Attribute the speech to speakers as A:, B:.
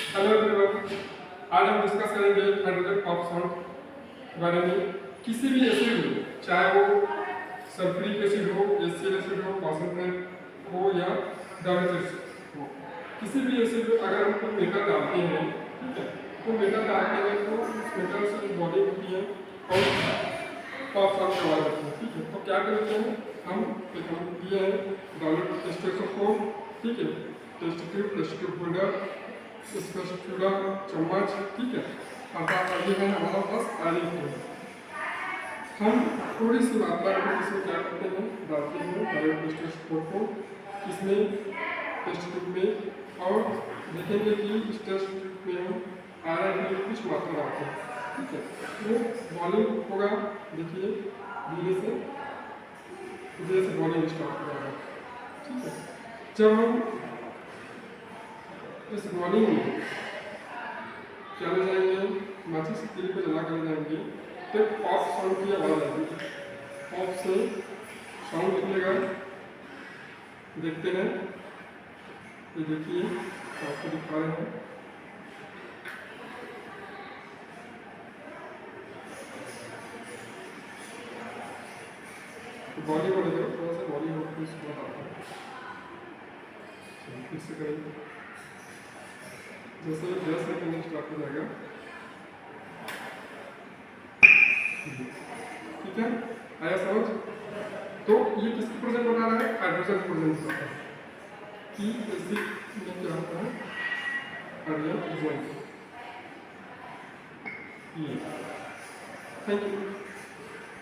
A: Hello everyone, आज हम discuss करेंगे हाइड्रोजन पॉप साउंड के बारे में। किसी भी एसिड हो, चाहे वो सल्फ्यूरिक एसिड हो, HCl एसिड हो, कॉन्सेंट्रेट हो या डायल्यूट एसिड हो, किसी भी एसिड में अगर हम कोई मेटल डालते हैं, ठीक है, तो मेटल डालते हैं तो उस मेटल से बॉडी होती है और पॉप साउंड करवा देते हैं। ठीक है, तो क्या करते हैं हम ये है डायल्यूट स्टेथोस्कोप, ठीक है, टेस्ट ट्यूब होल्डर, इसका चूड़ा चम्मच, ठीक है, अर्थात ये है हमारा पास आलिफ है। हम थोड़ी सी मात्रा में इसमें क्या करते हैं, डालते हैं डायरेक्ट टेस्ट को इसमें टेस्ट ट्यूब में और देखेंगे कि इस टेस्ट ट्यूब में हम आयरन की कुछ मात्रा डालते हैं। ठीक है, तो वॉल्यूम होगा, देखिए धीरे से वॉल्यूम स्टार्ट हो जाएगा। ठीक है, जब हम इस वॉल्यूम में क्या ले जाएंगे, माचिस की तीली को जला कर जाएंगे तो पॉप साउंड की आवाज़ आएगी। पॉप से साउंड निकलेगा, देखते हैं, ये देखिए आपको दिखा रहे हैं। बॉडी को देखो, थोड़ा सा बॉडी को इसको बताता हूँ, फिर से करेंगे। जैसे 10 सेकंड स्टार्ट हो जाएगा, ठीक है, आया समझ। तो ये किसकी प्रेजेंट बता रहा है, हाइड्रोजन प्रेजेंट बता रहा है कि एसिड में क्या होता है, हाइड्रोजन प्रेजेंट। ये थैंक यू।